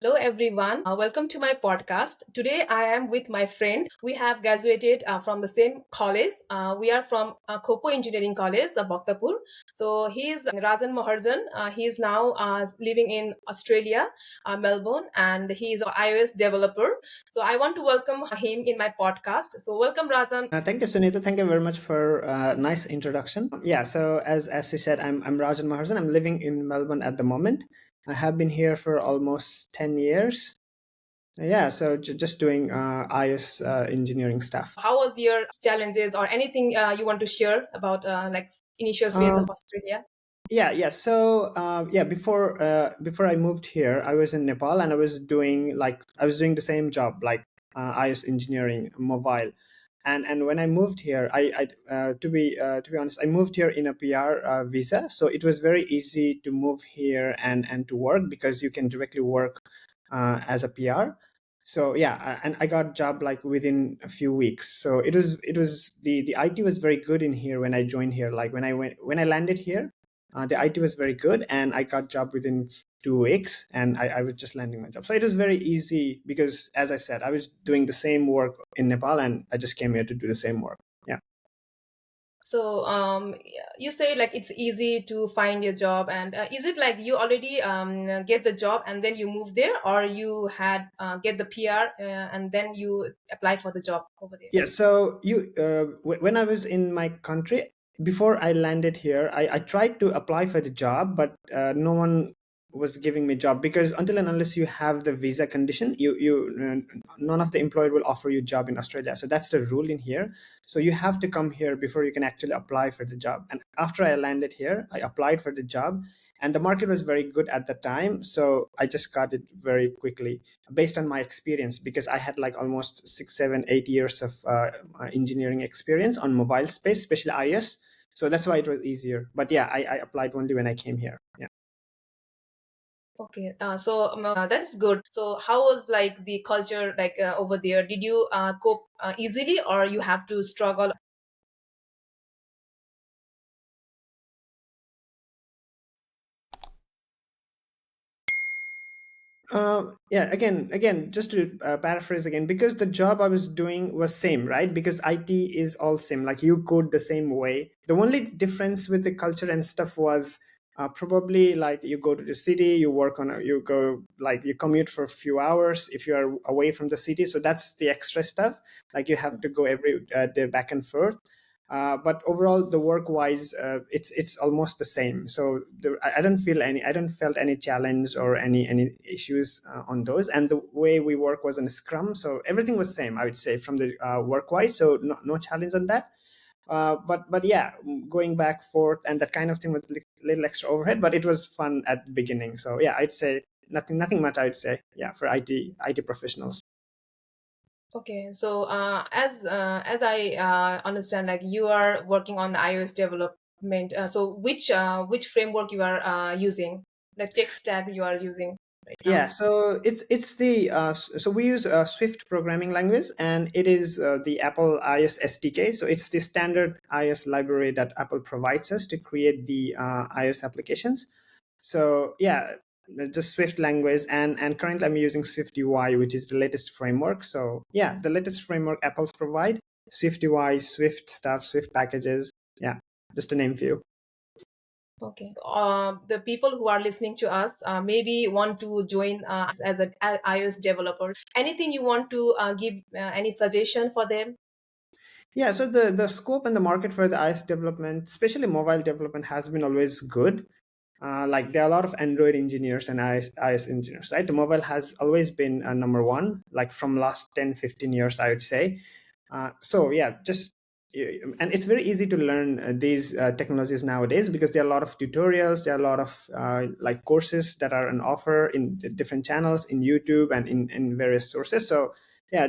Hello, everyone. Welcome to my podcast. Today, I am with my friend. We have graduated from the same college. We are from Kopo Engineering College, Bhaktapur. So he is Rajan Maharjan. He is now living in Australia, Melbourne, and he is an iOS developer. So I want to welcome him in my podcast. So welcome, Rajan. Thank you, Sunita. Thank you very much for a nice introduction. Yeah, so as she said, I'm Rajan Maharjan. I'm living in Melbourne at the moment. I have been here for almost 10 years. Yeah, so just doing iOS engineering stuff. How was your challenges or anything you want to share about like initial phase of Um, Australia? yeah. So before I moved here, I was in Nepal and I was doing the same job like iOS engineering mobile. And when I moved here, to be honest, I moved here in a PR visa, so it was very easy to move here and to work because you can directly work as a PR. So yeah, and I got job like within a few weeks. So it was the IT was very good in here when I joined here. Like when I landed here, the IT was very good, and I got job within 2 weeks, and I was just landing my job. So it was very easy because, as I said, I was doing the same work in Nepal, and I just came here to do the same work. Yeah. So you say like it's easy to find your job, and is it like you already get the job and then you move there, or you had get the PR and then you apply for the job over there? Yeah. So when I was in my country before I landed here, I tried to apply for the job, but no one was giving me job because until and unless you have the visa condition, none of the employer will offer you job in Australia. So that's the rule in here. So you have to come here before you can actually apply for the job. And after I landed here, I applied for the job, and the market was very good at the time. So I just got it very quickly based on my experience because I had like almost 6, 7, 8 years of engineering experience on mobile space, especially iOS. So that's why it was easier. But yeah, I applied only when I came here. Yeah. Okay, so that is good. So how was like the culture like over there? Did you cope easily, or you have to struggle? Yeah, again, just to paraphrase again, because the job I was doing was same, right? Because IT is all same, like you code the same way. The only difference with the culture and stuff was probably like you go to the city, you go like you commute for a few hours if you are away from the city. So that's the extra stuff. Like you have to go every day back and forth. But overall, the work wise, it's almost the same. So I don't felt any challenge or any issues on those. And the way we work was on Scrum, so everything was same. I would say from the work wise, so no challenge on that. But yeah, going back forth and that kind of thing with little extra overhead, but it was fun at the beginning. So yeah, I'd say nothing much. I'd say yeah for IT professionals. Okay, so as I understand, like you are working on the iOS development. So which framework you are using, the tech stack you are using right now? Yeah, so it's the so we use Swift programming language, and it is the Apple iOS SDK. So it's the standard iOS library that Apple provides us to create the iOS applications. So yeah, just Swift language, and currently I'm using Swift UI, which is the latest framework. So yeah, the latest framework Apple's provide: Swift UI, Swift stuff, Swift packages. Yeah, just to name few. Okay. The people who are listening to us maybe want to join as an iOS developer. Anything you want to give any suggestion for them? Yeah, so the scope and the market for the iOS development, especially mobile development, has been always good. Like there are a lot of Android engineers and iOS engineers, right? The mobile has always been number one, like from last 10, 15 years, I would say. So yeah, and it's very easy to learn these technologies nowadays because there are a lot of tutorials, there are a lot of like courses that are on offer in the different channels in YouTube and in various sources. So yeah,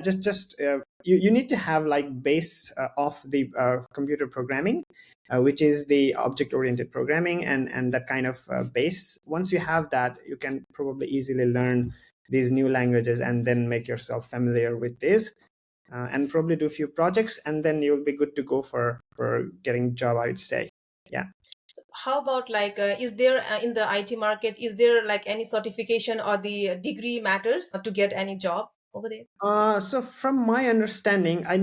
you need to have like base of the computer programming, which is the object oriented programming and that kind of base. Once you have that, you can probably easily learn these new languages and then make yourself familiar with this, and probably do a few projects, and then you'll be good to go for getting job, I would say. Yeah. How about like, is there in the IT market, is there like any certification or the degree matters to get any job over there? So from my understanding, I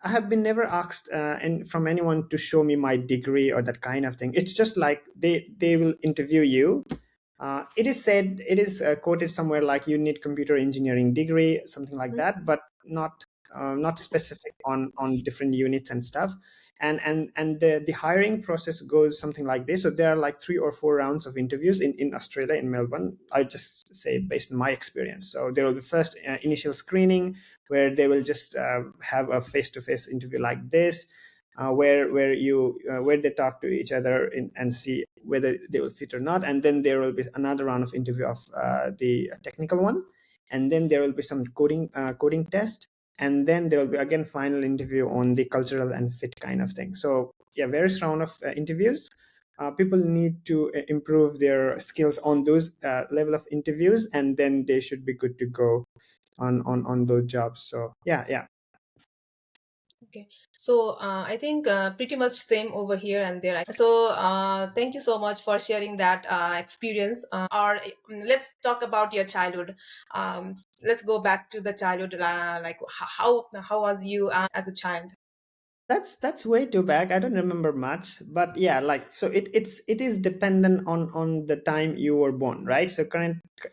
have been never asked and from anyone to show me my degree or that kind of thing. It's just like they will interview you. It is said, it is quoted somewhere like you need computer engineering degree, something like that, but not specific on different units and stuff. And the hiring process goes something like this. So there are like 3 or 4 rounds of interviews in Australia, in Melbourne. I just say based on my experience. So there will be first initial screening where they will just have a face-to-face interview like this, where they talk to each other and see whether they will fit or not. And then there will be another round of interview of the technical one, and then there will be some coding test, and then there will be again final interview on the cultural and fit kind of thing. So yeah, various round of interviews. People need to improve their skills on those level of interviews, and then they should be good to go on those jobs. So yeah, yeah. Okay, so I think pretty much same over here and there. So thank you so much for sharing that experience. Or let's talk about your childhood. Let's go back to the childhood. Like how was you as a child? That's way too back. I don't remember much, but yeah, like so it is dependent on the time you were born, right? So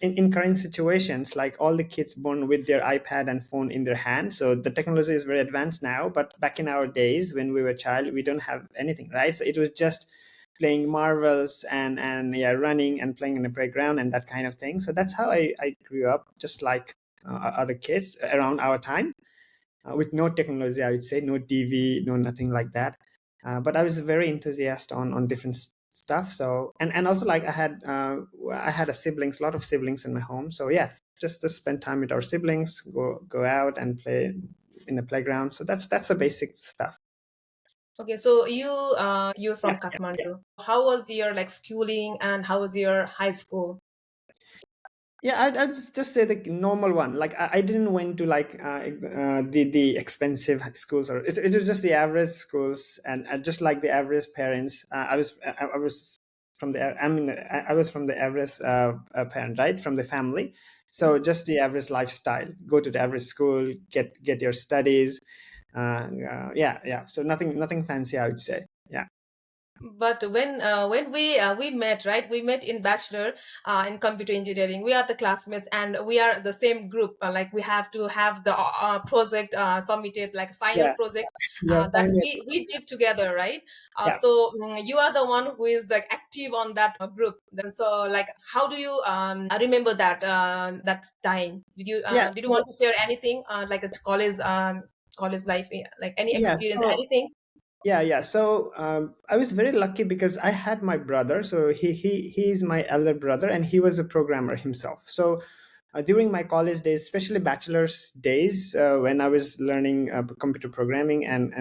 in current situations, like all the kids born with their iPad and phone in their hand. So the technology is very advanced now, but back in our days when we were child, we don't have anything, right? So it was just playing marvels and yeah, running and playing in the playground and that kind of thing. So that's how I grew up, just like other kids around our time, with no technology, I would say, no TV, no nothing like that. But I was very enthusiastic on different stuff. So and also like I had a lot of siblings in my home. So yeah, just spend time with our siblings, go out and play in the playground. So that's the basic stuff. Okay, so you're Yeah. from Kathmandu. How was your like schooling and how was your high school? Yeah, I'd just say the normal one. Like I didn't went to like the expensive schools, or it was just the average schools, and just like the average parents. I was from the I mean I was from the average parent, right, from the family. So just the average lifestyle. Go to the average school, get your studies. Yeah, yeah. So nothing fancy, I would say. Yeah. But when we met, right, we met in bachelor in computer engineering. We are the classmates and we are the same group, like we have to have the project submitted, like a final Yeah. project Yeah. that Finally. we did together, right? Yeah. So you are the one who is like active on that group. Then so like how do you remember that time? Yeah. Did you So want to share anything like a college life, like any yeah. experience, So anything? yeah, yeah. So I was very lucky because I had my brother. So he's my elder brother, and he was a programmer himself. So during my college days, especially bachelor's days, when I was learning computer programming and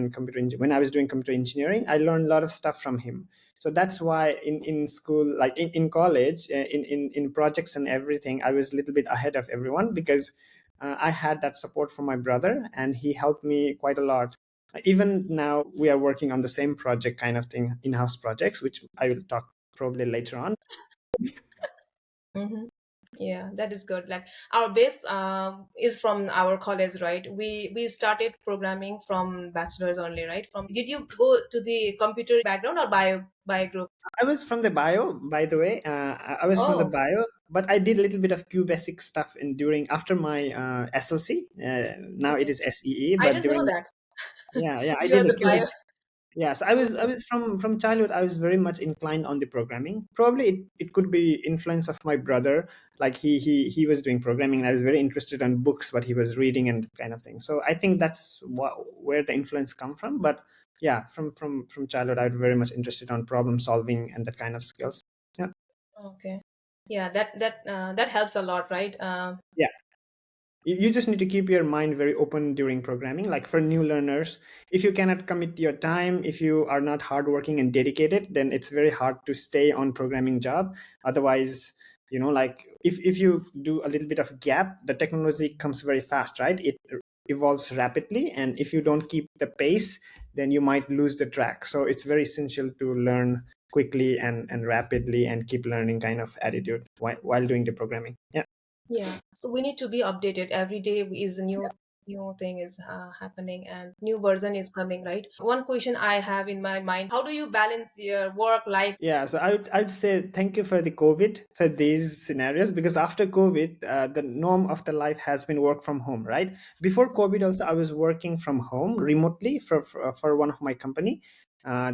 when I was doing computer engineering, I learned a lot of stuff from him. So that's why in school, like in college, in projects and everything, I was a little bit ahead of everyone because I had that support from my brother, and he helped me quite a lot. Even now, we are working on the same project kind of thing, in-house projects, which I will talk probably later on. Mm-hmm. Yeah, that is good. Like our base is from our college, right? We started programming from bachelor's only, right? From did you go to the computer background or bio group? I was from the bio, by the way. I was from the Oh, bio, but I did a little bit of QBasic stuff in during after my SLC. Now it okay. is SEE, I but didn't know during that. yeah, yeah, I You are did a the bio. QBasic. Yes, I Okay. was from childhood. I was very much inclined on the programming. Probably it could be influence of my brother. Like he was doing programming, and I was very interested in books, what he was reading, and that kind of thing. So I think that's where the influence come from. But yeah, from childhood, I was very much interested on problem solving and that kind of skills. Yeah. Okay. Yeah, that helps a lot, right? Yeah. You just need to keep your mind very open during programming. Like for new learners, if you cannot commit your time, if you are not hardworking and dedicated, then it's very hard to stay on programming job. Otherwise, like if you do a little bit of gap, the technology comes very fast, right? It evolves rapidly, and if you don't keep the pace, then you might lose the track. So it's very essential to learn quickly and rapidly and keep learning kind of attitude while doing the programming. Yeah. Yeah, so we need to be updated every day. Is a new thing is happening and new version is coming, right? One question I have in my mind: how do you balance your work life? Yeah, so I'd say thank you for the COVID for these scenarios, because after COVID, the norm of the life has been work from home, right? Before COVID, also I was working from home remotely for one of my company.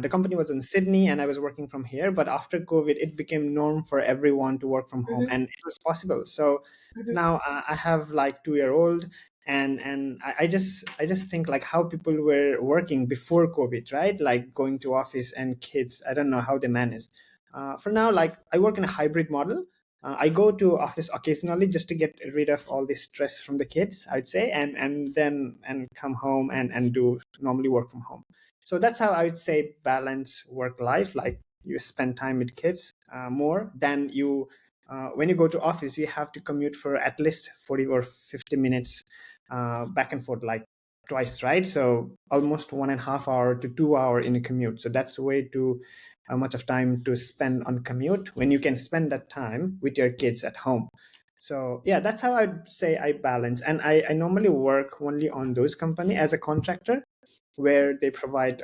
The company was in Sydney, and I was working from here. But after COVID, it became norm for everyone to work from home, Mm-hmm, and it was possible. So mm-hmm, now I have like 2 year old, and I just think like how people were working before COVID, right? Like going to office and kids, I don't know how they manage. For now, like I work in a hybrid model. I go to office occasionally just to get rid of all this stress from the kids, I'd say, and then and come home and do normally work from home. So that's how I would say balance work life. Like you spend time with kids more than you when you go to office. You have to commute for at least 40 or 50 minutes back and forth, like twice, right? So almost 1.5 hour to 2 hour in a commute. So that's way too much of time to spend on commute when you can spend that time with your kids at home. So yeah, that's how I'd say I balance. And I normally work only on those company as a contractor, where they provide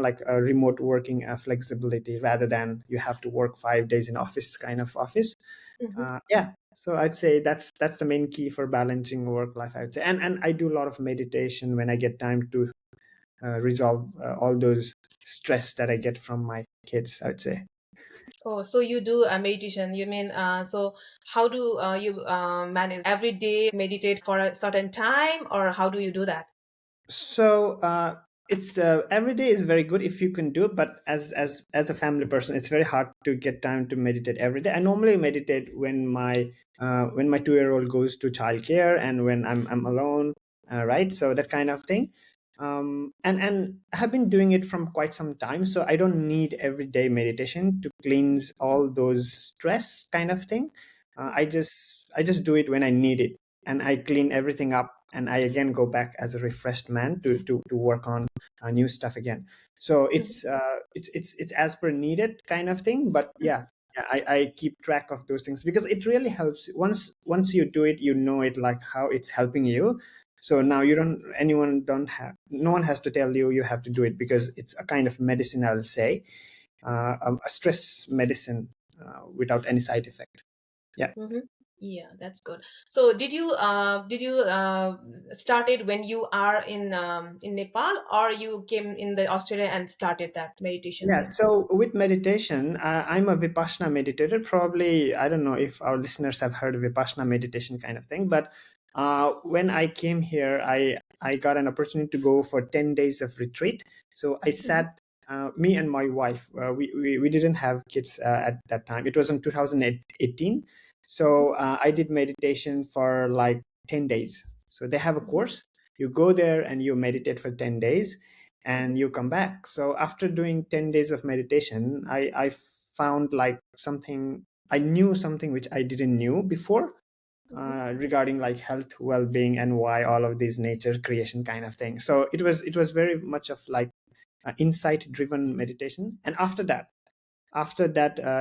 like a remote working flexibility, rather than you have to work 5 days in office kind of office. mm-hmm. Yeah, so I'd say that's the main key for balancing work life, I would say. And I do a lot of meditation when I get time to resolve all those stress that I get from my kids, I would say. Oh, so you do a meditation. You mean, so how do you manage every day meditate for a certain time, or how do you do that? So it's every day is very good if you can do, but as a family person, it's very hard to get time to meditate every day. I normally meditate when my 2 year old goes to childcare, and when I'm alone, right? So that kind of thing. And I have been doing it from quite some time, so I don't need everyday meditation to cleanse all those stress kind of thing. I just do it when I need it, and I clean everything up, and I again go back as a refreshed man to work on new stuff again. So it's as per needed kind of thing. But yeah, I keep track of those things, because it really helps. Once you do it, you know it, like how it's helping you. So now you don't anyone don't have no one has to tell you you have to do it, because it's a kind of medicine, I'll say, a stress medicine without any side effect. Yeah. Mm-hmm. Yeah, that's good. So did you started when you are in Nepal, or you came in the Australia and started that meditation Yeah, thing? so with meditation, I'm a Vipassana meditator. Probably, I don't know if our listeners have heard of Vipassana meditation kind of thing, but when I came here, I got an opportunity to go for 10 days of retreat. So I Mm-hmm. sat, me and my wife, we didn't have kids at that time. It was in 2018. Mm-hmm. So I did meditation for like 10 days. So they have a Mm-hmm. course. You go there and you meditate for 10 days, Mm-hmm. and you come back. So after doing 10 days of meditation, I found like something, I knew something which I didn't knew before, Mm-hmm. regarding like health, well-being, and why all of these nature creation kind of thing. So it was very much of like insight driven meditation. And after that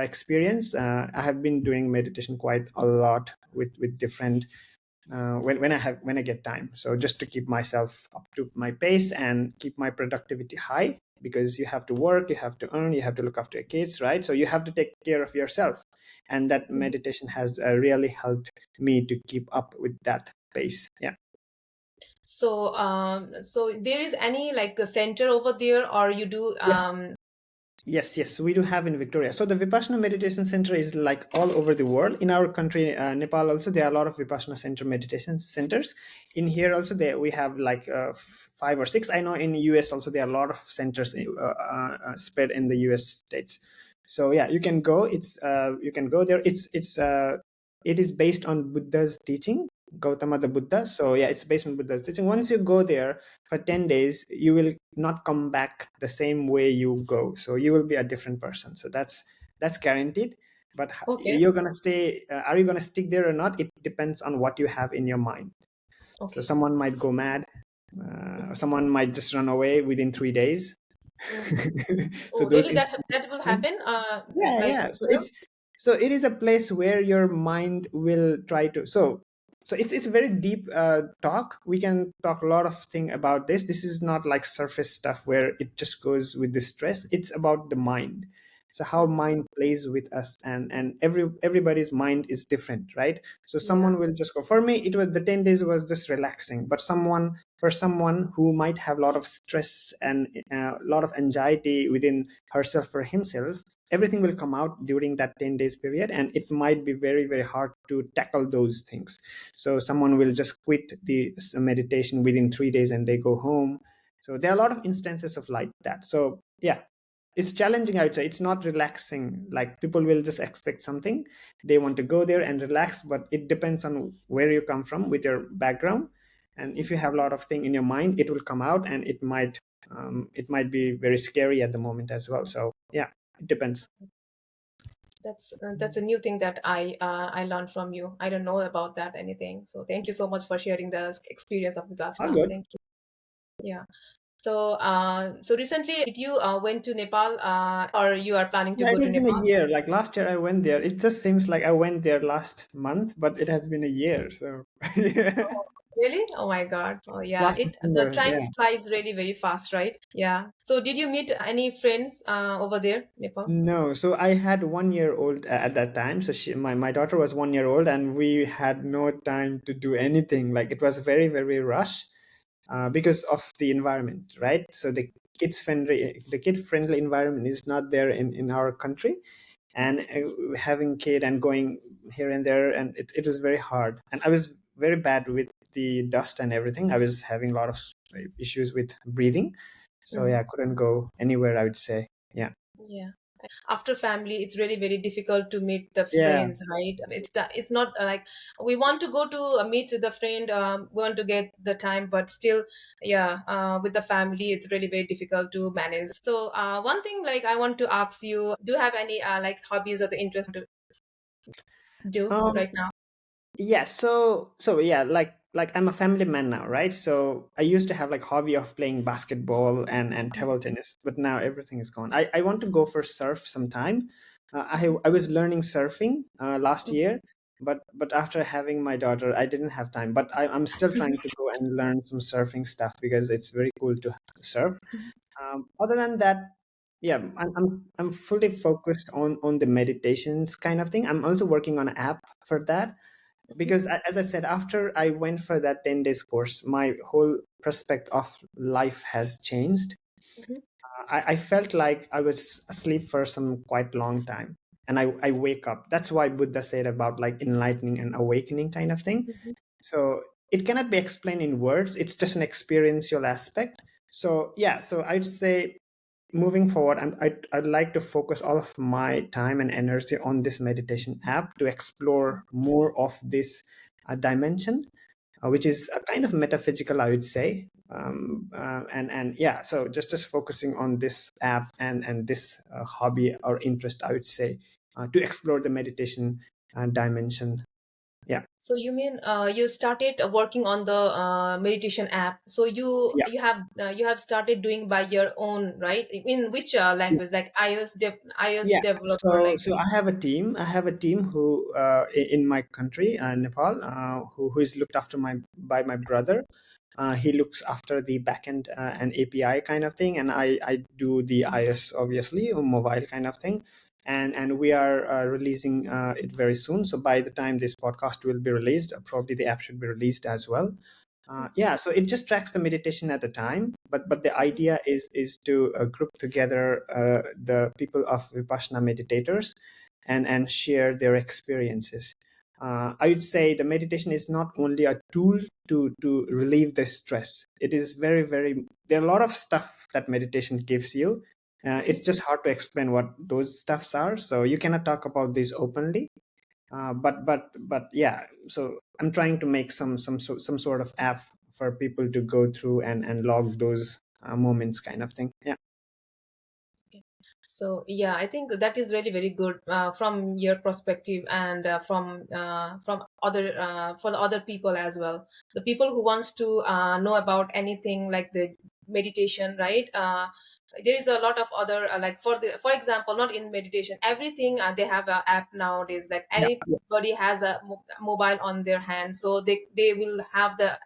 experience, I have been doing meditation quite a lot with different when I get time. So just to keep myself up to my pace and keep my productivity high, because you have to work, you have to earn, you have to look after your kids, right? So you have to take care of yourself, and that meditation has really helped me to keep up with that pace. Yeah. So there is any like a center over there, or you do Yes. Yes, we do have in Victoria. So the Vipassana Meditation Center is like all over the world. In our country, Nepal, also there are a lot of Vipassana Center meditation centers. In here also, there we have like 5 or 6. I know in US also there are a lot of centers spread in the US states. So yeah, you can go. You can go there. It is based on Buddha's teaching, Gautama the Buddha. So yeah, it's based on Buddha's teaching. Once you go there for 10 days, you will not come back the same way you go. So you will be a different person. So that's guaranteed. But okay, you're gonna stay. Are you gonna stick there or not? It depends on what you have in your mind. So okay. someone might go mad. Someone might just run away within 3 days. Mm-hmm. So Oh, those really? That instances. that will And happen yeah, like yeah. So you know? it is a place where your mind will try to. So it's a very deep talk. We can talk a lot of thing about this. This is not like surface stuff where it just goes with the stress. It's about the mind. So how Mhm. mind plays with us, and everybody's mind is different, right? So Yeah. someone will just go. For me, it was the 10 days was just relaxing. But someone who might have a lot of stress and a lot of anxiety within herself or himself, everything will come out during that 10 days period, and it might be very very hard to tackle those things. So someone will just quit the meditation within 3 days and they go home. So there are a lot of instances of like that. So yeah, it's challenging, I would say. It's not relaxing. Like people will just expect something, they want to go there and relax, but it depends on where you come from with your background. And Mhm. if you have a lot of thing in your mind, it will come out, and it might be very scary at the moment as well. So yeah, it depends. That's a new thing that I learned from you. I don't know about that anything. So thank you so much for sharing the experience of All Vipassana. good. Thank you. Yeah. So so recently, did you went to Nepal or you are planning to Yeah, go it to has been a Nepal? year. Like last year I went there. It just seems like I went there last month, but it has been a year. So yeah. Oh, really? Oh my God. Oh yeah. Last It the December. time Yeah. flies really very fast, right? Yeah. So did you meet any friends over there, Nepal? No, so I had 1 year old at that time. So my daughter was 1 year old, and we had no time to do anything. Like it was very, very rush because of the environment, right? So the kid friendly environment is not there in our country. And having kid and going here and there, and it was very hard, and I was very bad with the dust and everything. I was having a lot of issues with breathing. So yeah, Mm. I couldn't go anywhere, I would say. Yeah. Yeah. After family, it's really very difficult to meet the Yeah. friends, right? It's not like we want to go to meet the friend, we want to get the time, but still, yeah, with the family, it's really very difficult to manage. So one thing like I want to ask you, do you have any like hobbies or the interest to do um right now? yeah, so yeah, like I'm a family man now, right? So I used to have like hobby of playing basketball and table tennis, but now everything is gone. I want to go for surf sometime. I was learning surfing last Mhm. year, but after having my daughter, I didn't have time. But I'm still trying to go and learn some surfing stuff because it's very cool to surf. Other than that, yeah, I'm fully focused on the meditations kind of thing. I'm also working on an app for that, because as I said, after I went for that 10 days course, my whole perspective of life has changed. Mhm. I felt like I was asleep for some quite long time, and I wake up. That's why Buddha said about like enlightening and awakening kind of thing. Mhm. So it cannot be explained in words. It's just an experiential aspect. So yeah, so I'd say moving forward, I'd like to focus all of my time and energy on this meditation app to explore more of this dimension, which is a kind of metaphysical, I would say. And yeah, so just focusing on this app and this hobby or interest, I would say, to explore the meditation dimension. Yeah. So you mean you started working on the meditation app? So Yeah. you have started doing by your own, right? In which language, like iOS Yeah, developer, so like so I have a team. I have a team who in my country, Nepal, who is looked after by my brother. He looks after the backend and API kind of thing, and I do the iOS, obviously, or mobile kind of thing. And we are releasing it very soon. So by the time this podcast will be released, probably the app should be released as well. Yeah, so it just tracks the meditation at a time, but the idea is to group together the people of Vipassana meditators and share their experiences. I would say the meditation is not only a tool to relieve the stress. It is very very, there are a lot of stuff that meditation gives you. It's just hard to explain what those stuffs are, so you cannot talk about this openly. But yeah, so I'm trying to make some sort of app for people to go through and log those moments kind of thing. Yeah. so yeah, I think that is really very good from your perspective and from other for the other people as well. The people who wants to know about anything like the meditation, right? there is a lot of other like for example, not in meditation, everything they have a app nowadays. Like Yeah, yeah, anybody has a mobile on their hand, so they will have the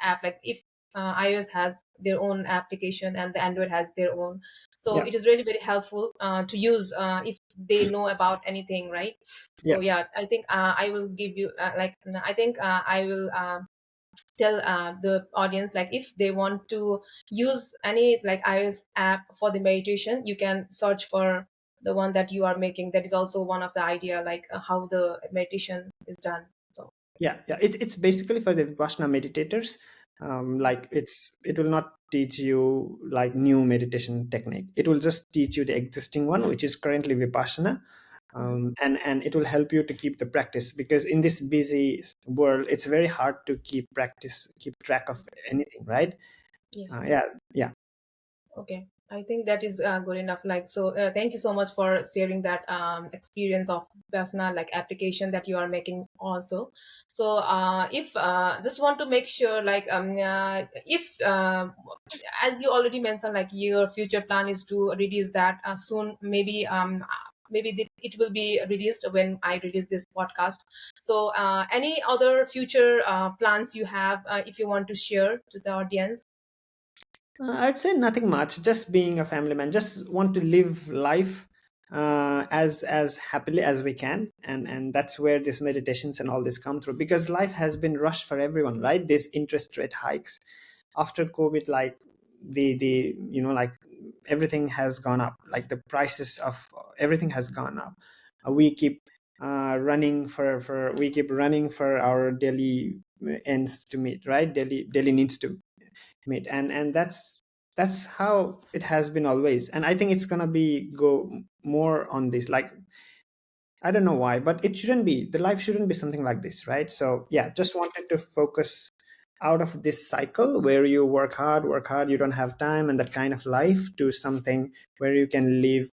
app. Like if iOS has their own application and the Android has their own, so yeah, it is really very helpful to use if they know about anything, right? So yeah. yeah, I think I will give you I think I will tell the audience, like if they want to use any like iOS app for the meditation, you can search for the one that you are making. That is also one of the idea, like how the meditation is done. So Yeah, yeah. It's basically for the Vipassana meditators. Like it will not teach you like new meditation technique. It will just teach you the existing one, which is currently Vipassana. mhm. And it will help you to keep the practice, because in this busy world, it's very hard to keep track of anything, right? Yeah. Yeah, yeah, Okay, I think that is good enough. Like, so thank you so much for sharing that experience of personal like application that you are making also. So if just want to make sure, like if as you already mentioned, like your future plan is to release that soon, maybe it will be released when I release this podcast. So any other future plans you have, if you want to share to the audience? I'd say nothing much. Just being a family man. Just want to live life as happily as we can, and that's where these meditations and all this come through. Because life has been rushed for everyone, right? These interest rate hikes after COVID, like like everything has gone up. Like the prices of everything has gone up. We keep we keep running for our daily ends to meet, right? Daily needs to meet, and that's how it has been always, and I think it's gonna be go more on this. Like, I don't know why, but it shouldn't be, the life shouldn't be something like this, right? So yeah, just wanted to focus out of this cycle where you work hard, you don't have time, and that kind of life, to something where you can live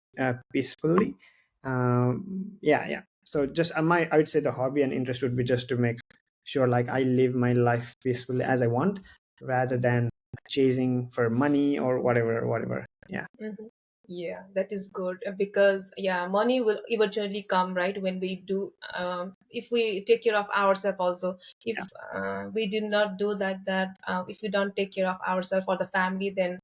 peacefully. Yeah, yeah. So just I would say the hobby and interest would be just to make sure like I live my life peacefully as I want, rather than chasing for money or whatever. Yeah, Mhm. Yeah, that is good because yeah, money will eventually come, right? When we do, if we take care of ourselves also. If yeah. we do not do that, if we don't take care of ourselves or the family, then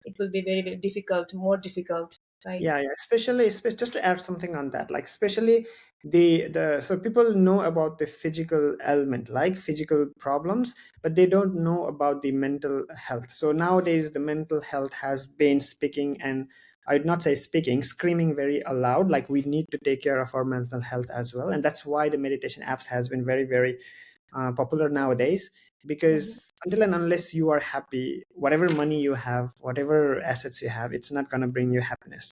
it will be very, very difficult, more difficult, right? Yeah, yeah. Especially, just to add something on that, like especially the so people know about the physical element, like physical problems, but they don't know about the mental health. So nowadays, the mental health has been speaking, and I'd not say speaking, screaming very aloud. Like we need to take care of our mental health as well, and that's why the meditation apps has been very popular nowadays. Mhm. Because until and unless you are happy, whatever money you have, whatever assets you have, it's not going to bring you happiness.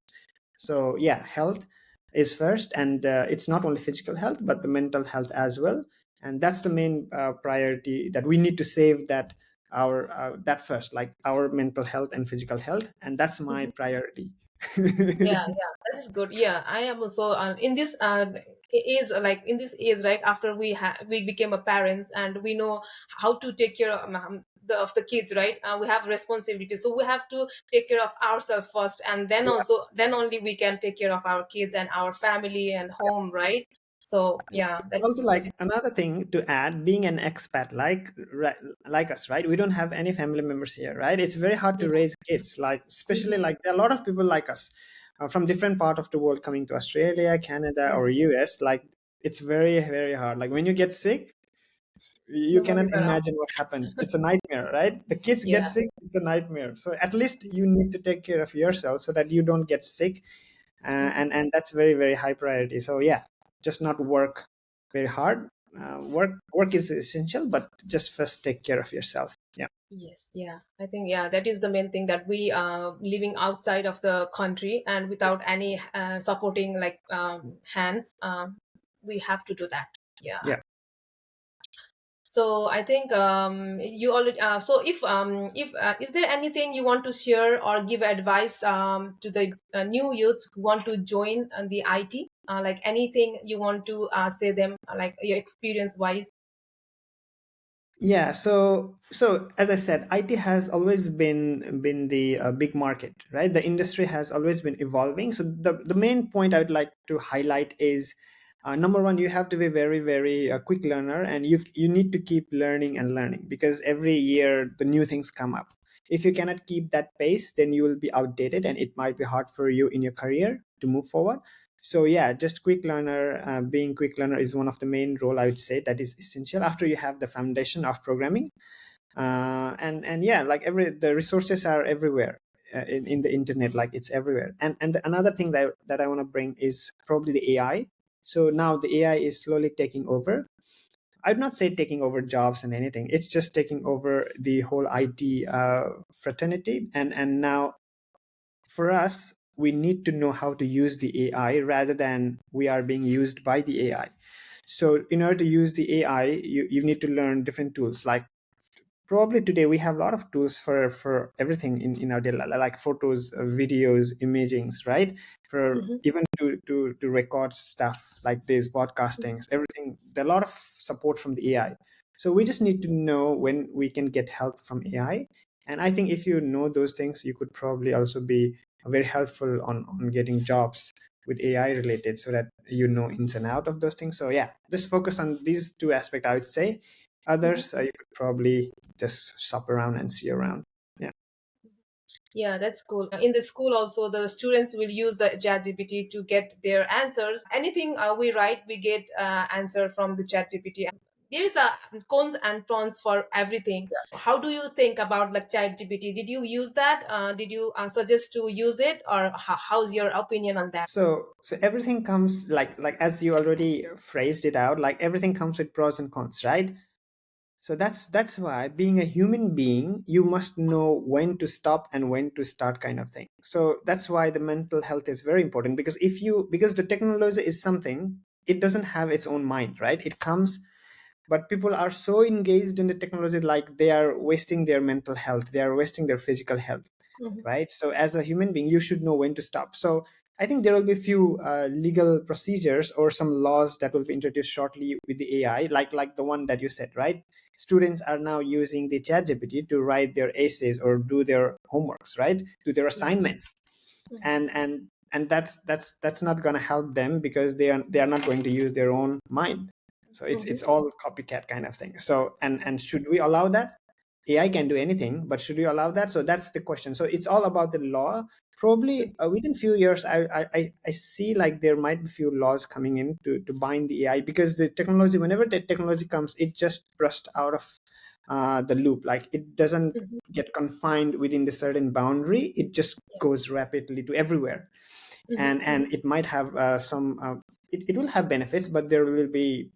So yeah, health is first, and it's not only physical health but the mental health as well, and that's the main priority, that we need to save that, our that first, like our mental health and physical health, and that's my priority. Yeah, yeah, that is good. Yeah, I am also in this is like in this age, right after we became a parents and we know how to take care of the kids, right? We have responsibility, so we have to take care of ourselves first, and then also then only we can take care of our kids and our family and home, right? So yeah, that's Also, like really. another thing to add, being an expat, like like us, right? We don't have any family members here, right? It's very hard to Yeah. raise kids, like especially Mhm. like there are a lot of people like us from different part of the world coming to Australia, Canada, or Mhm. US. Like it's very hard. Like when you get sick, you cannot Nobody's around. imagine what happens. It's a nightmare, right? The kids Yeah. get sick, it's a nightmare. So at least you need to take care of yourself so that you don't get sick, Mhm. and that's very high priority. So yeah, just not work very hard. Work is essential, but just first take care of yourself. Yeah, Yes, yeah. I think yeah, that is the main thing, that we living outside of the country and yeah, without any supporting like hands, we have to do that. Yeah. yeah. So I think you already. So if is there anything you want to share or give advice to the new youths who want to join the IT? Like anything you want to say them, like your experience wise. Yeah, so as I said, IT has always been the big market, right? The industry has always been evolving. So the main point I would like to highlight is, number one, you have to be very quick learner, and you need to keep learning and learning, because every year the new things come up. If you cannot keep that pace, then you will be outdated, and it might be hard for you in your career to move forward. So yeah, just quick learner, being quick learner is one of the main role, I would say, that is essential after you have the foundation of programming. And yeah, like the resources are everywhere, in the internet, like it's everywhere. And another thing that I want to bring is probably the AI. So now the AI is slowly taking over. I'd not say taking over jobs and anything, it's just taking over the whole IT fraternity. And now for us, we need to know how to use the AI rather than we are being used by the AI. So in order to use the AI, you need to learn different tools. Like probably today we have a lot of tools for everything in our daily life, like photos, videos, imagings, right? For Mhm, even to record stuff like this, podcastings, everything. There are a lot of support from the AI. So we just need to know when we can get help from AI. And I think if you know those things, you could probably also be very helpful on getting jobs with AI related, so that you know ins and out of those things. So yeah, just focus on these two aspects, I would say. mhm. Others, you could probably just shop around and see around. Yeah. Yeah, that's cool. In the school, also, the students will use the ChatGPT to get their answers. Anything we write, we get answer from the ChatGPT. There is a cons and pros for everything. How do you think about like ChatGPT? Did you use that? Did you suggest to use it, or how's your opinion on that? So everything comes, like as you already phrased it out, like everything comes with pros and cons, right? So that's why, being a human being, you must know when to stop and when to start, kind of thing. So that's why the mental health is very important, because because the technology is something, it doesn't have its own mind, right? It comes, but people are so engaged in the technology, like they are wasting their mental health, they are wasting their physical health, Mhm, right? So as a human being, you should know when to stop. So I think there will be a few legal procedures or some laws that will be introduced shortly with the AI, like the one that you said, right? Students are now using the chat GPT to write their essays or do their homeworks, right? Do their assignments. mhm, And that's not going to help them, because they are not going to use their own mind. So it's mhm, all copycat kind of thing. So and should we allow that? AI can do anything, but should we allow that? So that's the question. So it's all about the law. mhm, Probably within few years, I see like there might be few laws coming in to bind the AI, because the technology, whenever the technology comes, it just burst out of the loop. Like it doesn't mhm, get confined within the certain boundary. It just goes rapidly to everywhere. mhm, And it might have some. It will have benefits, but there will be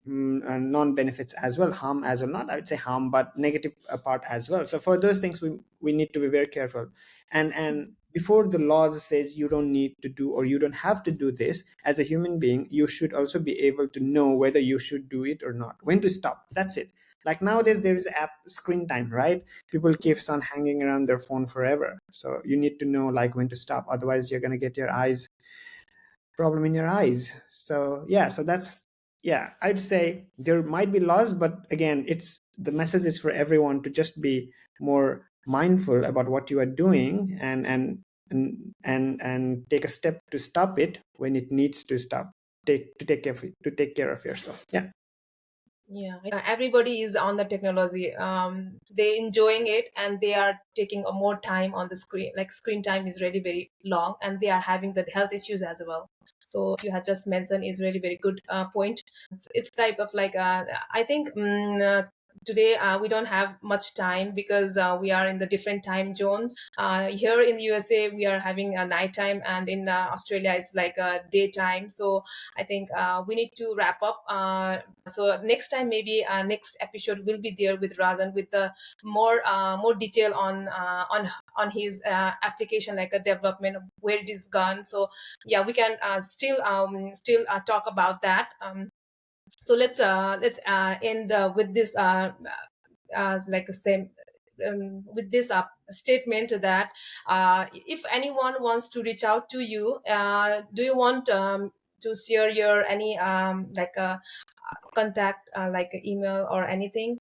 non-benefits as well, harm as well. Not, I would say harm, but negative part as well. So for those things, we need to be very careful. And before the law says you don't need to do, or you don't have to do this, as a human being, you should also be able to know whether you should do it or not, when to stop. That's it. Like nowadays there is app screen time, right? People keeps on hanging around their phone forever, so you need to know like when to stop, otherwise you're going to get your eyes problem in your eyes. So yeah, so that's, yeah, I'd say there might be laws, but again, it's the message is for everyone to just be more mindful about what you are doing, and take a step to stop it when it needs to stop. Take care of yourself. Yeah. Yeah, everybody is on the technology. They enjoying it, and they are taking a more time on the screen. Like screen time is really very long, and they are having the health issues as well. So what you had just mentioned is really very good point. It's type of like I think today we don't have much time because we are in the different time zones. Here in the USA we are having a night time, and in Australia it's like a daytime. So I think we need to wrap up. So next time, maybe next episode will be there with Rajan with the more detail on his application, like a development of where it is gone. So yeah, we can still talk about that. So let's end with this like the same with this statement that if anyone wants to reach out to you, do you want to share your any like contact like email or anything?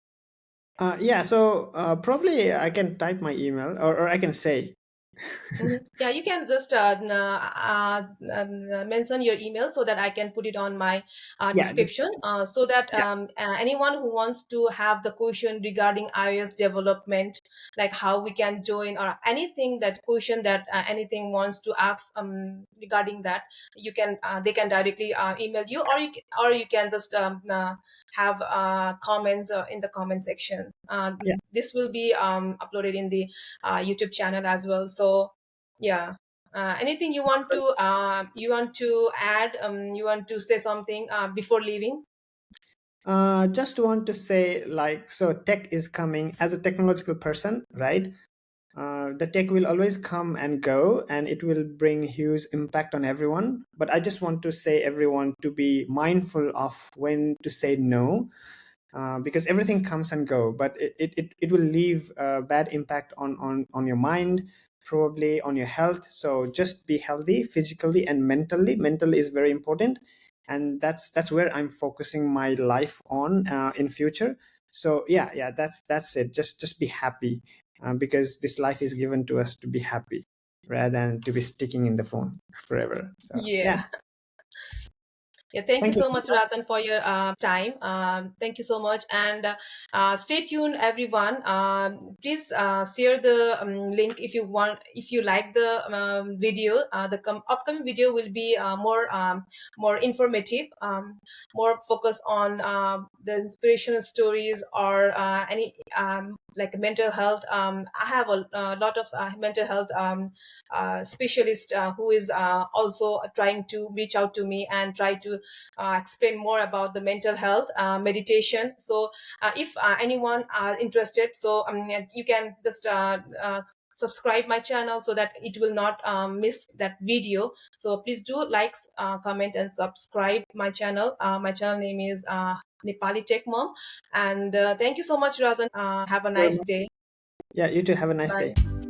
Yeah, so probably I can type my email, or I can say. Mhm. Yeah, you can just mention your email so that I can put it on my Yeah, description, just so that yeah. anyone who wants to have the question regarding iOS development, like how we can join or anything that question that anything wants to ask regarding that, you can they can directly email you, or or you can just have comments in the comment section. Yeah. This will be uploaded in the YouTube channel as well. So yeah. Anything you want to add? You want to say something before leaving? Just want to say, like, so tech is coming. As a technological person, right? The tech will always come and go, and it will bring huge impact on everyone. But I just want to say everyone to be mindful of when to say no, because everything comes and go, but it will leave a bad impact on your mind, probably on your health. So just be healthy physically and mentally. Mentally is very important, and that's where I'm focusing my life on in future. So yeah, yeah, that's it. Just be happy, because this life is given to us to be happy rather than to be sticking in the phone forever. So yeah, Yeah. Yeah, thank you thank you so so much, much. Razan, for your time. Thank you so much, and stay tuned, everyone. Please share the link if you want. If you like the video, the upcoming video will be more informative, more focused on the inspirational stories or any like mental health. I have a lot of mental health specialist who is also trying to reach out to me and try to explain more about the mental health meditation. So if anyone are interested, so you can just subscribe my channel so that it will not miss that video. So please do like, comment, and subscribe my channel. My channel name is Nepali Tech Mom. And thank you so much, Rajan. Have a Very nice much. day. Yeah, you too, have a nice Bye. day.